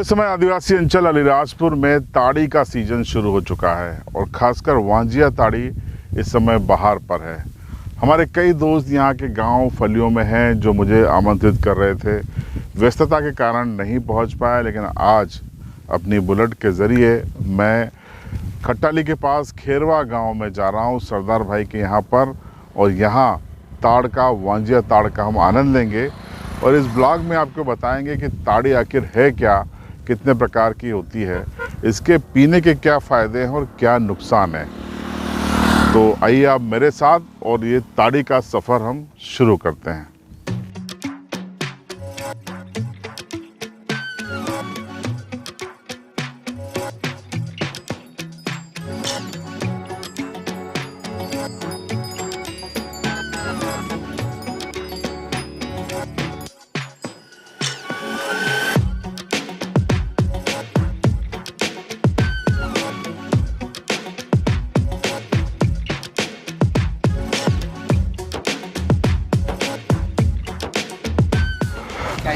इस समय आदिवासी अंचल अलीराजपुर में ताड़ी का सीजन शुरू हो चुका है और खासकर वांजिया ताड़ी इस समय बहार पर है। हमारे कई दोस्त यहाँ के गांव फलियों में हैं जो मुझे आमंत्रित कर रहे थे। व्यस्तता के कारण नहीं पहुँच पाया, लेकिन आज अपनी बुलेट के ज़रिए मैं खट्टाली के पास खेरवा गांव में जा रहा हूं सरदार भाई के यहाँ पर, और यहाँ ताड़ का, वांजिया ताड़ का हम आनंद लेंगे और इस ब्लॉग में आपको बताएंगे कि ताड़ी आखिर है क्या, कितने प्रकार की होती है, इसके पीने के क्या फ़ायदे हैं और क्या नुकसान है। तो आइए आप मेरे साथ और ये ताड़ी का सफ़र हम शुरू करते हैं।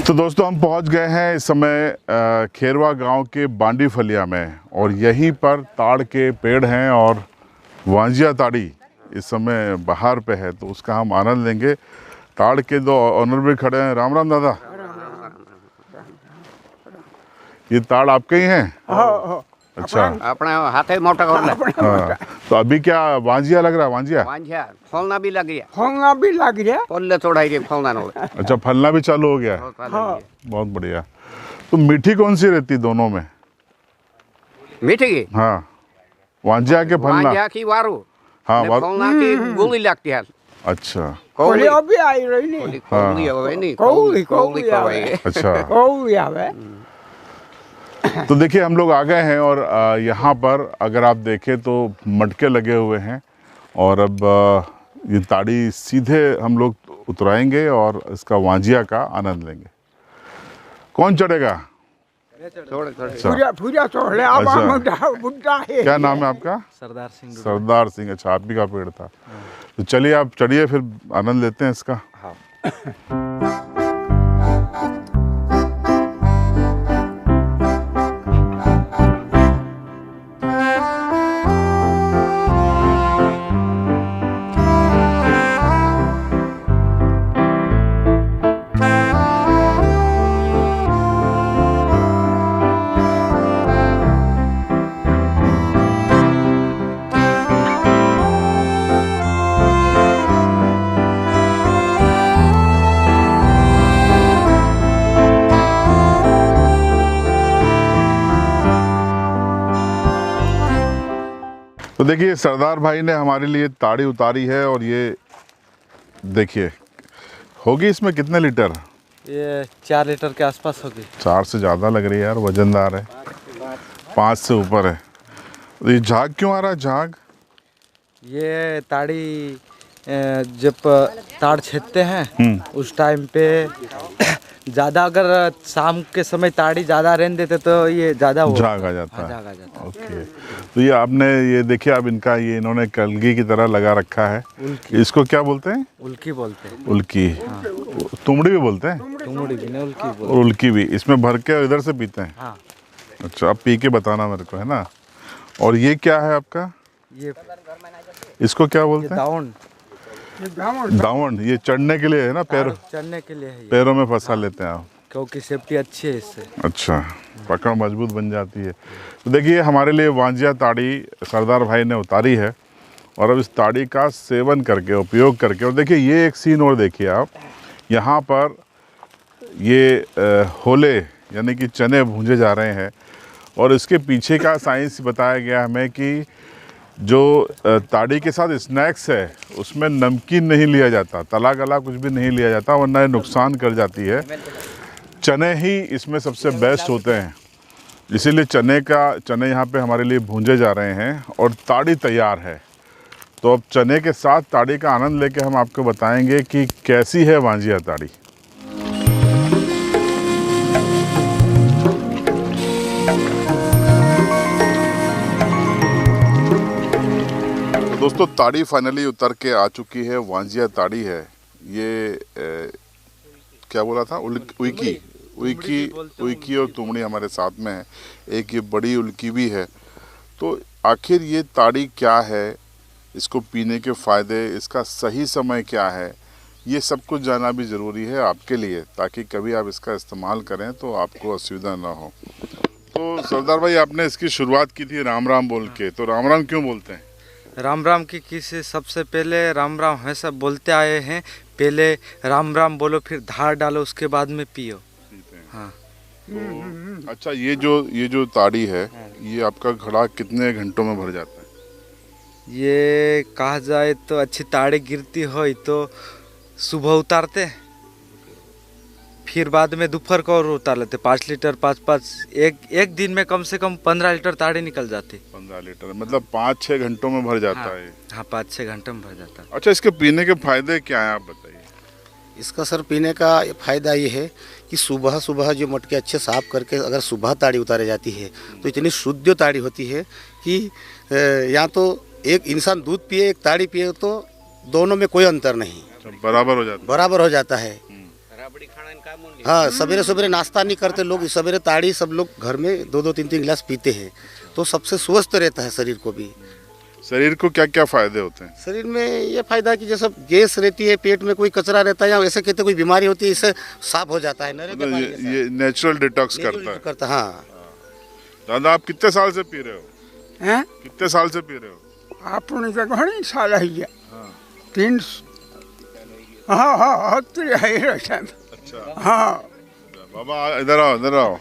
तो दोस्तों हम पहुंच गए हैं इस समय खेरवा गांव के बांडी फलिया में, और यहीं पर ताड़ के पेड़ हैं और वांजिया ताड़ी इस समय बहार पे है, तो उसका हम आनंद लेंगे। ताड़ के दो ऑनर भी खड़े हैं। राम राम दादा। ये ताड़ आपके ही हैं? अच्छा, अपने हाथे मोटा कर ले। हाँ। तो अभी क्या वांजिया लग रहा है? वांजिया फलना भी लग गया, होंगा भी लग गया। पल्ले चढ़ाई रे फलना नो। अच्छा, फलना भी चालू हो गया है। हाँ। बहुत बढ़िया। तो मीठी कौन सी रहती दोनों में? मीठी की? हाँ, वांजिया के फलना? वांजिया की वारू। हाँ, वारू। फलना की गोली लगती है। अच्छा, कोली अभी आई रही नहीं। कोली है नहीं। कोली आवे। अच्छा। कोली आवे। तो देखिए हम लोग आ गए हैं और यहाँ पर अगर आप देखें तो मटके लगे हुए हैं, और अब ये ताड़ी सीधे हम लोग उतराएंगे और इसका वांजिया का आनंद लेंगे। कौन चढ़ेगा? थोड़े पूरा पूरा चढ़ ले। अब हम बुड्ढा है। क्या नाम है आपका? सरदार सिंह। सरदार सिंह। अच्छा, आप ही का पेड़ था। तो चलिए आप चढ़िए, फिर आनंद लेते हैं इसका। तो देखिए सरदार भाई ने हमारे लिए ताड़ी उतारी है, और ये देखिए होगी इसमें कितने लीटर? ये 4 लीटर के आसपास होगी। 4 से ज़्यादा लग रही है यार, वजनदार है। 5 से ऊपर है। तो ये झाग क्यों आ रहा है? झाग ये ताड़ी जब ताड़ छेदते हैं उस टाइम पे ज़्यादा, अगर शाम के समय ताड़ी ज़्यादा रहने देते तो ये ज़्यादा झाग आ जाता है। झाग आ जाता है। ओके। तो ये आपने ये देखिए, अब इनका ये इन्होंने कलगी की तरह लगा रखा है। इसको क्या बोलते हैं? उल्की बोलते हैं। उल्की। तुमड़ी भी बोलते हैं? तुमड़ी भी नहीं, उल्की बोलते और उल्की भी इसमें भर के इधर से पीते हैं? हाँ। अच्छा, आप पी के बताना मेरे को, है ना। और ये क्या है आपका? ये इसको क्या बोलते हैं? दावण। दावण। ये चढ़ने के लिए है ना? पैर चढ़ने के लिए है ये, पैरों में फंसा लेते हैं आप, क्योंकि सेफ्टी अच्छी है इससे। अच्छा, पकड़ मजबूत बन जाती है। तो देखिए हमारे लिए वांजिया ताड़ी सरदार भाई ने उतारी है, और अब इस ताड़ी का सेवन करके, उपयोग करके, और देखिए ये एक सीन और देखिए आप, यहाँ पर ये होले यानी कि चने भूंजे जा रहे हैं, और इसके पीछे का साइंस बताया गया हमें कि जो ताड़ी के साथ स्नैक्स है उसमें नमकीन नहीं लिया जाता, तला गला कुछ भी नहीं लिया जाता, वरना ये नुकसान कर जाती है। चने ही इसमें सबसे बेस्ट होते हैं, इसीलिए चने यहाँ पे हमारे लिए भूंजे जा रहे हैं और ताड़ी तैयार है। तो अब चने के साथ ताड़ी का आनंद लेके हम आपको बताएंगे कि कैसी है वांजिया ताड़ी। दोस्तों ताड़ी फाइनली उतर के आ चुकी है, वांजिया ताड़ी है ये। क्या बोला था? उल्की उईकी और तुमड़ी हमारे साथ में है, एक ये बड़ी उल्की भी है। तो आखिर ये ताड़ी क्या है, इसको पीने के फ़ायदे, इसका सही समय क्या है, ये सब कुछ जानना भी ज़रूरी है आपके लिए, ताकि कभी आप इसका इस्तेमाल करें तो आपको असुविधा ना हो। तो सरदार भाई, आपने इसकी शुरुआत की थी राम राम बोल के, तो राम राम क्यों बोलते हैं? राम राम की किसी सबसे पहले राम राम हमेशा बोलते आए हैं। पहले राम राम बोलो, फिर धार डालो, उसके बाद में पियो। हाँ। तो अच्छा, ये जो ताड़ी है, ये आपका घड़ा कितने घंटों में भर जाता है? ये कहा जाए तो अच्छी ताड़ी गिरती हो तो सुबह उतारते, फिर बाद में दोपहर को और उतार लेते। 5 लीटर 5 एक दिन में कम से कम 15 लीटर ताड़ी निकल जाती। 15 लीटर मतलब 5-6 घंटों में भर जाता हाँ, है। हाँ 5-6 घंटे में भर जाता है। अच्छा, इसके पीने के फायदे क्या हैं, आप बताइए। इसका सर पीने का फ़ायदा ये है कि सुबह सुबह जो मटके अच्छे साफ करके अगर सुबह ताड़ी उतारी जाती है तो इतनी शुद्ध ताड़ी होती है कि या तो एक इंसान दूध पिए एक ताड़ी पिए तो दोनों में कोई अंतर नहीं, बराबर हो जाता है। हाँ, सवेरे सवेरे नाश्ता नहीं करते लोग, सवेरे ताड़ी सब लोग घर में 2-2 3-3 गिलास पीते हैं, तो सबसे स्वस्थ रहता है शरीर को भी। शरीर को क्या क्या फायदे होते हैं? शरीर में ये फायदा कि जैसे गैस रहती है, पेट में कोई कचरा रहता है या ऐसे कहते कोई बीमारी होती है, इससे साफ हो जाता है। मतलब ये नेचुरल डिटॉक्स करता है। हाँ। दादा, आप कितने साल से पी रहे हो? हैं? कितने साल से पी रहे हो? आपने तो घणी साल है ये। 3 हाँ अच्छा। हाँ बाबा इधर आओ, इधर आओ।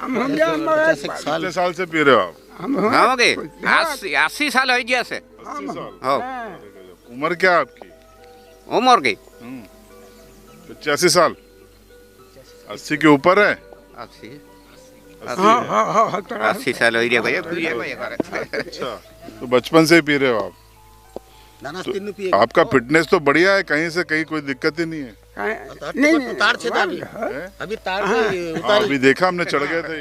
हम कितने साल से पी रहे हो आप? हाँ हो गए 80 साल हो गया से। 80 साल? हाँ। उम्र क्या है आपकी? उम्र की 85 साल? 80 के ऊपर है? 80 हाँ 80 साल हो गया। अच्छा, तो बचपन से ही पी रहे हो आप? तो आपका फिटनेस तो बढ़िया है, कहीं से कहीं कोई दिक्कत ही नहीं है। नहीं तार छेदा अभी तार अभी देखा हमने, चढ़ गए थे।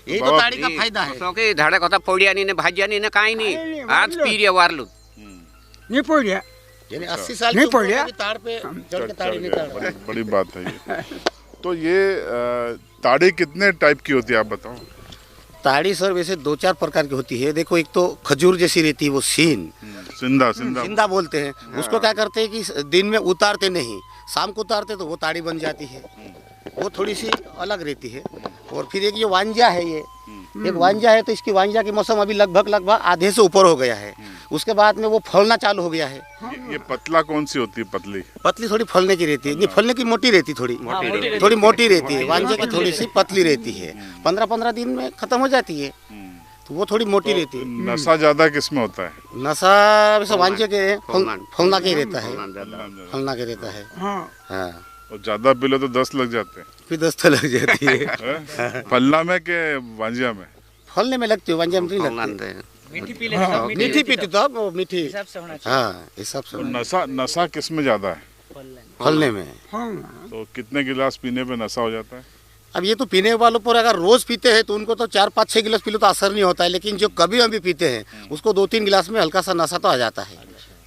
यही तो ताड़ी का फायदा है। क्योंकि झाड़ा कथा फोड़िया नहीं ने भाजिया नहीं ने काई नहीं, आज पी रहे वारलू नहीं पड़िया, यानी 80 साल नहीं पड़िया, ताड़ पे चढ़ के ताड़ी निकाल। बड़ी बात है ये। तो ये ताड़ी कितने टाइप की होती है, आप बताओ। ताड़ी सर वैसे 2-4 प्रकार की होती है। देखो, एक तो खजूर जैसी रहती है, वो सिंदा बोलते हैं। उसको क्या करते हैं कि दिन में उतारते नहीं, शाम को उतारते तो वो ताड़ी बन जाती है, वो थोड़ी सी अलग रहती है। और फिर एक ये वांजा है, ये एक वांजा है, तो इसकी वांजा की मौसम अभी लगभग आधे से ऊपर हो गया है। उसके बाद में वो फलना चालू हो गया है। ये पतला कौन सी होती है? पतली थोड़ी फलने की रहती है, नहीं फलने की मोटी रहती, थोड़ी मोटी रहती है। वांजे की थोड़ी सी पतली रहती है, 15-15 दिन में खत्म हो जाती है, तो वो थोड़ी मोटी रहती है। नशा ज्यादा किसमें होता है? नशा वैसे वांजे के फलना के रहता है, फलना के रहता है। हाँ, और ज्यादा पी लो तो 10 लग जाते हैं। फिर 10 तो लग जाती है। फलना में के वांजिया में? फलने में लगती है, वांजिया में नहीं लगती। मीठी पीती तो अब मीठी। हाँ, हिसाब से। नशा किस में ज्यादा है? फलने में। तो कितने गिलास पीने पे नशा हो जाता है? अब ये तो पीने वालों पर अगर रोज पीते हैं तो उनको तो 4-5-6 गिलास पी लो तो असर नहीं होता है, लेकिन जो कभी हम भी पीते हैं उसको 2-3 गिलास में हल्का सा नशा तो आ जाता है।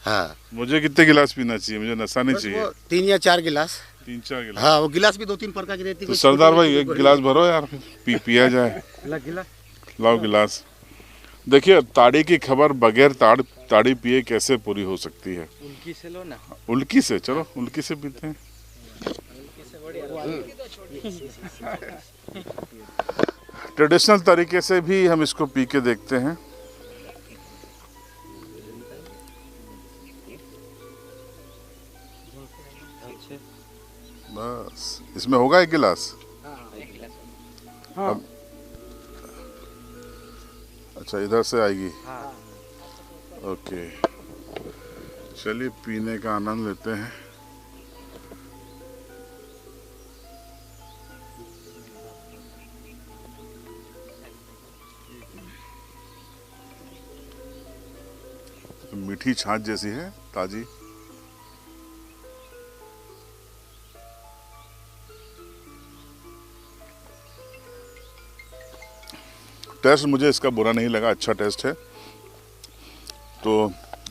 हाँ, मुझे कितने गिलास पीना चाहिए? मुझे नशा नहीं चाहिए। 3 या 4 गिलास। 3-4 गिलास? हाँ, वो गिलास भी 2-3 प्रकार की रहती है। तो सरदार भाई, एक गिलास भरो यार, पिया जाए। लाओ गिलास। देखिए, ताड़ी की खबर बगैर ताड़ी पिए कैसे पूरी हो सकती है? उल्की से लो ना। उल्की से? चलो उल्की से पीते हैं। ट्रेडिशनल तरीके से भी हम इसको पी के देखते हैं। बस, इसमें होगा 1 गिलास? अब अच्छा, इधर से आएगी। ओके, चलिए पीने का आनंद लेते हैं। तो मीठी छाछ जैसी है, ताजी। टेस्ट मुझे इसका बुरा नहीं लगा, अच्छा टेस्ट है। तो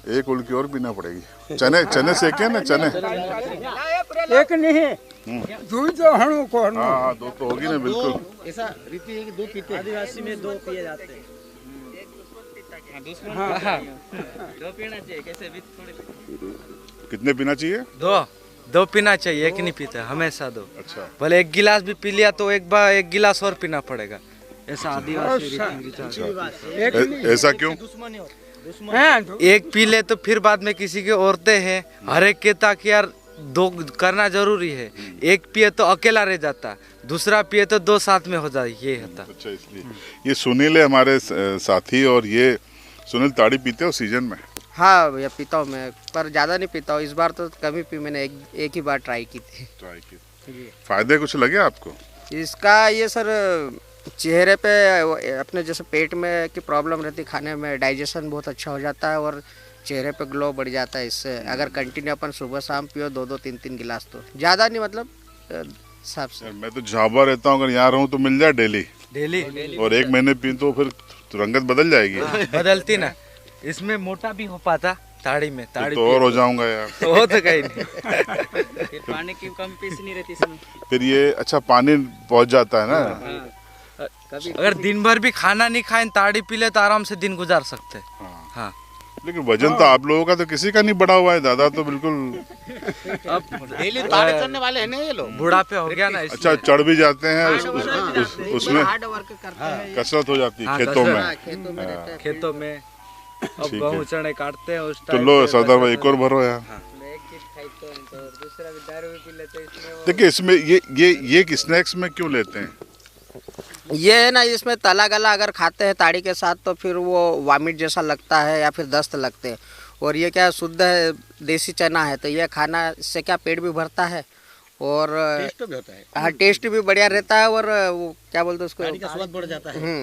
एक उल्की और पीना पड़ेगी। चने सेके ना, चने एक नहीं दुई तो हणु को हणु हाँ दो तो होगी ना बिल्कुल। ऐसा रीति है कि दो पीते हैं। आदिवासी में 2 पिए जाते हैं। दो पीना चाहिए, कैसे भी थोड़े। कितने पीना चाहिए? 2 पीना चाहिए, एक नहीं पीता हमेशा 2। अच्छा भले 1 गिलास भी पी लिया तो एक बार 1 गिलास और पीना पड़ेगा, ऐसा आदिवासी रीति रिवाज है। ऐसा क्यों? हैं एक पी ले तो फिर बाद में किसी के औरतें हैं, हर एक के ताकि यार 2 करना जरूरी है। एक पिए तो अकेला रह जाता, दूसरा पिए तो 2 साथ में हो जाए, ये होता। अच्छा इसलिए ये सुनील है हमारे साथी, और ये सुनील ताड़ी पीते हो सीजन में? हाँ भैया पीता हूँ मैं, पर ज़्यादा नहीं पीता हूँ। इस बार तो कम ही पी, मैंने एक ही बार ट्राई की थी। ट्राई की। फायदे कुछ लगे आपको? इसका ये सर चेहरे पे अपने जैसे पेट में की प्रॉब्लम रहती, खाने में डाइजेशन बहुत अच्छा हो जाता है और चेहरे पे ग्लो बढ़ जाता है इससे। अगर कंटिन्यू अपन सुबह शाम पियो 2-2 3-3 गिलास, तो ज़्यादा नहीं मतलब हिसाब से। मैं तो झाबा रहता हूँ, अगर यहाँ रहूँ तो मिल जाए डेली, डेली और 1 महीने पी तो फिर रंगत बदल जाएगी। बदलती ना, इसमें मोटा भी हो पाता ताड़ी में। ताड़ी तो और हो जाऊंगा यार। हो तो कहीं नहीं। फिर पानी की कमी पीस नहीं रहती इसमें। फिर ये अच्छा पानी पहुंच जाता है ना। अगर दिन भर भी खाना नहीं खाएं ताड़ी पी ले तो आराम से दिन गुजार सकते हैं। हाँ लेकिन वजन तो आप लोगों का तो किसी का नहीं बढ़ा हुआ है, दादा तो बिल्कुल। अब डेली ताड़ी चढ़ने वाले हैं ना ये लोग। बुढ़ापे हो गया ना, अच्छा चढ़ भी जाते हैं उसमें हार्ड वर्क करते हैं, कसरत हो जाती है हाँ, खेतों में। खेतों में रहते हैं। खेतों में अब ठीक गेहूं है। चने काटते हैं उस तो टाइम लो पे सरदार भाई कसरत एक और भरो यार। एक चीज खाते हैं तो दूसरा भी दारू भी पी लेते हैं, इसमें वो देखिए इसमें ये स्नैक्स में क्यों लेते हैं? ये है ना, इसमें तला गला अगर खाते हैं ताड़ी के साथ तो फिर वो वामिट जैसा लगता है या फिर दस्त लगते हैं। और ये क्या शुद्ध है, देसी चना है, तो ये खाना से क्या पेट भी भरता है और टेस्ट भी होता है। हाँ टेस्ट भी बढ़िया रहता है। और वो क्या बोलते हैं उसको, ताड़ी का स्वाद बढ़ जाता है।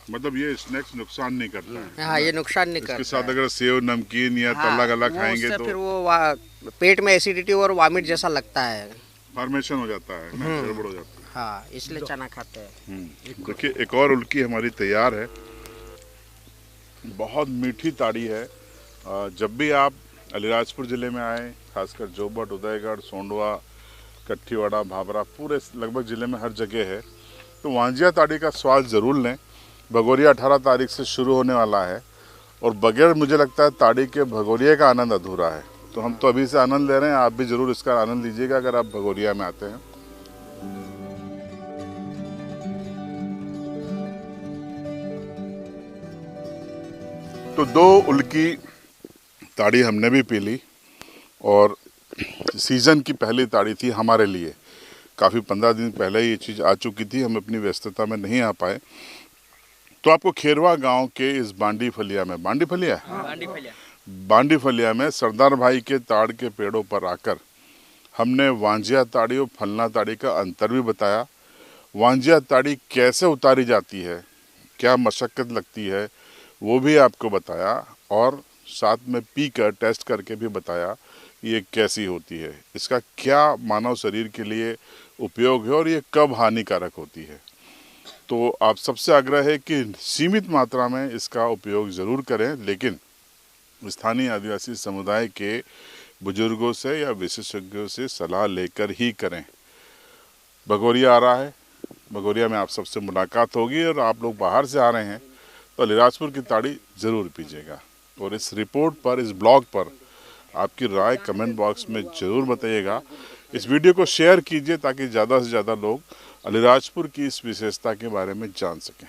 मतलब ये स्नैक्स नुकसान नहीं करता है। हाँ ये नुकसान नहीं इसके करता साथ है। अगर सेव नमकीन या हाँ, तला गला वो खाएंगे उससे तो फिर वो पेट में एसिडिटी और वामिट जैसा लगता है। फॉर्मेशन हो जाता है ना, गड़बड़ हो जाती हाँ इसलिए चना खाते हैं। है। देखिए एक और उल्की हमारी तैयार है, बहुत मीठी ताड़ी है। जब भी आप अलीराजपुर ज़िले में आए, खासकर जोबट, उदयगढ़, सोंडवा, कट्ठीवाड़ा, भाभरा, पूरे लगभग ज़िले में हर जगह है, तो वांजिया ताड़ी का स्वाद ज़रूर लें। भगोरिया 18 तारीख से शुरू होने वाला है, और बगैर मुझे लगता है ताड़ी के भगोरिया का आनंद अधूरा है। तो हम तो अभी से आनंद ले रहे हैं, आप भी ज़रूर इसका आनंद लीजिएगा अगर आप भगोरिया में आते हैं। तो 2 उल्की ताड़ी हमने भी पी ली, और सीज़न की पहली ताड़ी थी हमारे लिए। काफ़ी 15 दिन पहले ये चीज़ आ चुकी थी, हम अपनी व्यस्तता में नहीं आ पाए। तो आपको खेरवा गांव के इस बांडी फलिया में, बांडी फलिया में सरदार भाई के ताड़ के पेड़ों पर आकर हमने वांजिया ताड़ी और फलना ताड़ी का अंतर भी बताया। वांजिया ताड़ी कैसे उतारी जाती है, क्या मशक्क़त लगती है, वो भी आपको बताया, और साथ में पीकर टेस्ट करके भी बताया ये कैसी होती है, इसका क्या मानव शरीर के लिए उपयोग है और ये कब हानिकारक होती है। तो आप सबसे आग्रह है कि सीमित मात्रा में इसका उपयोग ज़रूर करें, लेकिन स्थानीय आदिवासी समुदाय के बुजुर्गों से या विशेषज्ञों से सलाह लेकर ही करें। भगोरिया आ रहा है, भगोरिया में आप सबसे मुलाकात होगी, और आप लोग बाहर से आ रहे हैं तो अलीराजपुर की ताड़ी ज़रूर पीजिएगा। और इस रिपोर्ट पर, इस ब्लॉग पर आपकी राय कमेंट बॉक्स में ज़रूर बताइएगा। इस वीडियो को शेयर कीजिए ताकि ज़्यादा से ज़्यादा लोग अलीराजपुर की इस विशेषता के बारे में जान सकें।